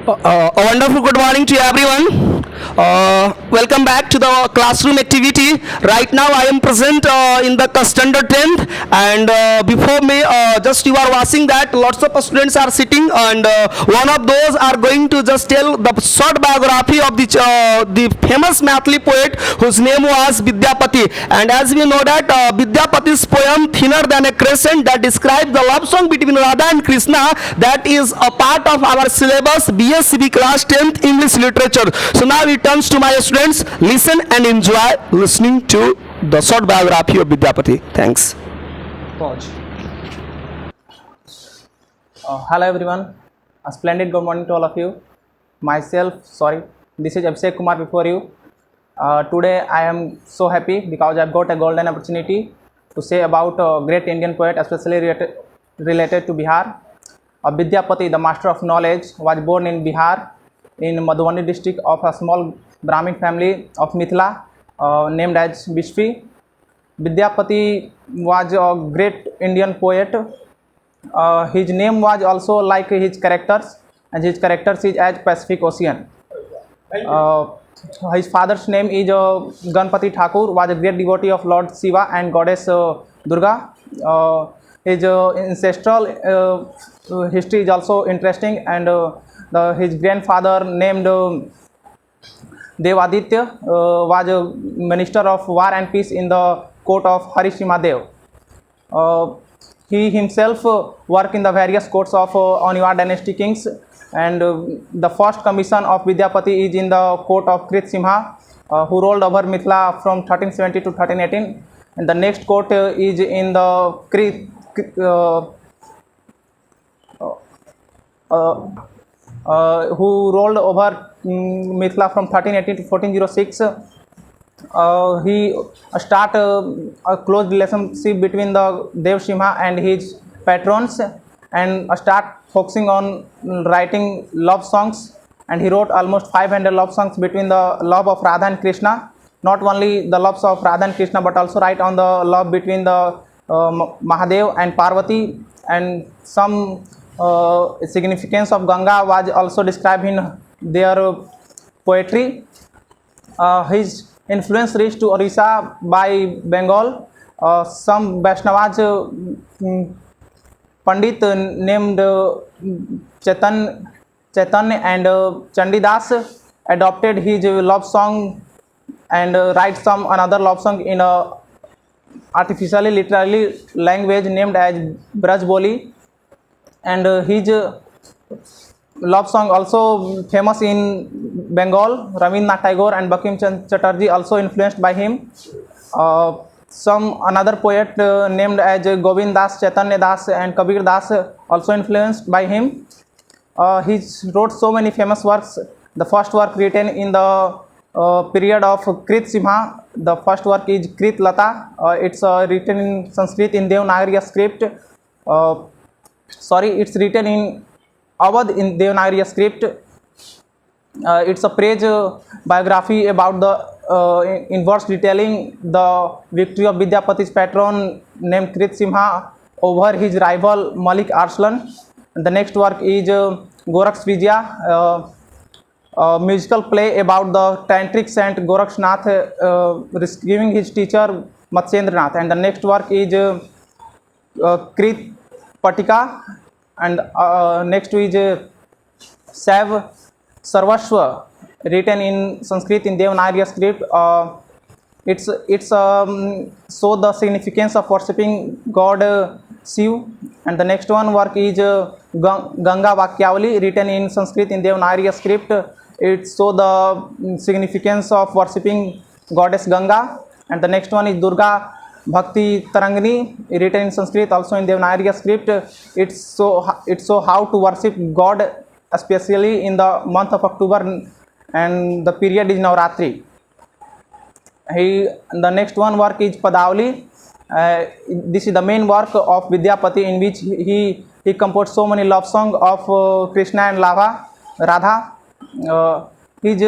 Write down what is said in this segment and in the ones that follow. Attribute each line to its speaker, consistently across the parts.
Speaker 1: A wonderful good morning to everyone. Welcome back to the classroom activity. Right now I am present in the standard 10th, and before me just you are watching that lots of students are sitting, and one of those are going to just tell the short biography of the famous Mathli poet whose name was Vidyapati. And as we know that Vidyapati's poem Thinner Than a Crescent, that describes the love song between Radha and Krishna, that is a part of our syllabus BSCB class 10th English literature. So now it turns to my students, listen and enjoy listening to the short biography of Vidyapati. Thanks.
Speaker 2: Pause. Hello everyone, a splendid good morning to all of you. This is Abhishek Kumar before you. Today I am so happy because I have got a golden opportunity to say about a great Indian poet, especially related to Bihar. Vidyapati, the master of knowledge, was born in Bihar, in Madhubani district, of a small Brahmin family of Mithila, named as Bishfi. Vidyapati was a great Indian poet. His name was also like his characters, and his characters is as Pacific Ocean. His father's name is Ganpati Thakur, was a great devotee of Lord Shiva and Goddess Durga. His ancestral history is also interesting, and his grandfather named Devaditya was a minister of war and peace in the court of Harishima Dev. He himself worked in the various courts of Aniwar dynasty kings, and the first commission of Vidyapati is in the court of Krit Simha, who ruled over Mithila from 1370 to 1318, and the next court is in the who ruled over Mithila from 1318 to 1406. He start a close relationship between the Dev Simha and his patrons, and start focusing on writing love songs, and he wrote almost 500 love songs between the love of Radha and Krishna. Not only the loves of Radha and Krishna, but also write on the love between the Mahadev and Parvati, and some significance of Ganga was also described in their poetry. His influence reached to Orissa by Bengal. Some Vaishnavas Pandit named Chaitanya and Chandidas adopted his love song and write some another love song in a artificially literary language named as Brajboli, and his love song also famous in Bengal. Rabindranath Tagore and Bankim Chatterjee also influenced by him. Some another poet named as Govind Das, Chaitanya Das and Kabir Das also influenced by him. He wrote so many famous works. The first work written in the period of Krit Simha, the first work is Krit Lata. It's written in Sanskrit in Devanagari script. It's written in Awadh in Devanagari script. It's a praise biography about the in verse detailing the victory of Vidyapati's patron named Krit Simha over his rival Malik Arslan. The next work is Goraksh Vijaya, a musical play about the tantric saint Gorakshnath rescuing his teacher Matsyendranath. And the next work is Krit Patika, and next is Sav Sarvashwa, written in Sanskrit in Devanagari script. It's so the significance of worshipping God Shiv. And the next one work is Ganga Vakyavali, written in Sanskrit in Devanagari script. It's so the significance of worshipping goddess Ganga. And the next one is Durga Bhakti Tarangini, written in Sanskrit also in Devanagari script. It's so how to worship God, especially in the month of October, and the period is Navratri. The next one work is Padavali. This is the main work of Vidyapati, in which he composed so many love songs of Krishna and Radha. His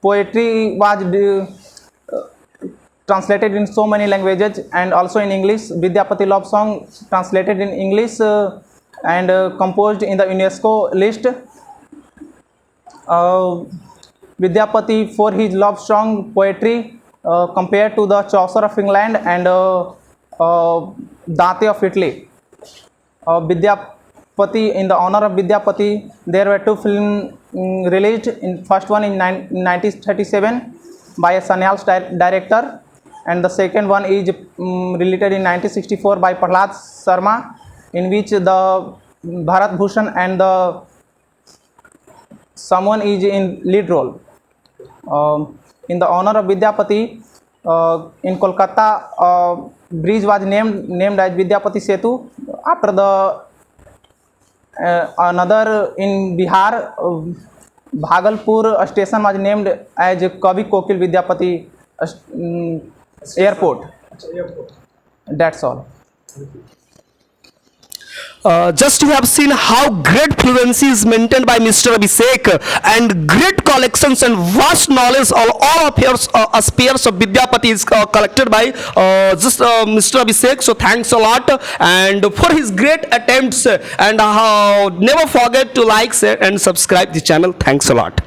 Speaker 2: poetry was translated in so many languages and also in English. Vidyapati love song translated in English and composed in the UNESCO list. Vidyapati for his love strong poetry compared to the Chaucer of England and Dante of Italy. Vidyapati, in the honor of Vidyapati, there were two films released. In first one in 1937 by a Sanyal director, and the second one is related in 1964 by Prahlad Sharma, in which the Bharat Bhushan and the someone is in lead role. In the honor of Vidyapati, in Kolkata, bridge was named as Vidyapati Setu. After the another in Bihar, Bhagalpur station was named as Kavi Kokil Vidyapati airport. That's all.
Speaker 1: Just you have seen how great fluency is maintained by Mr. Abhishek and great collections and vast knowledge of all aspects of Vidyapati is collected by Mr. Abhishek. So thanks a lot and for his great attempts and never forget to like, share and subscribe the channel. Thanks a lot.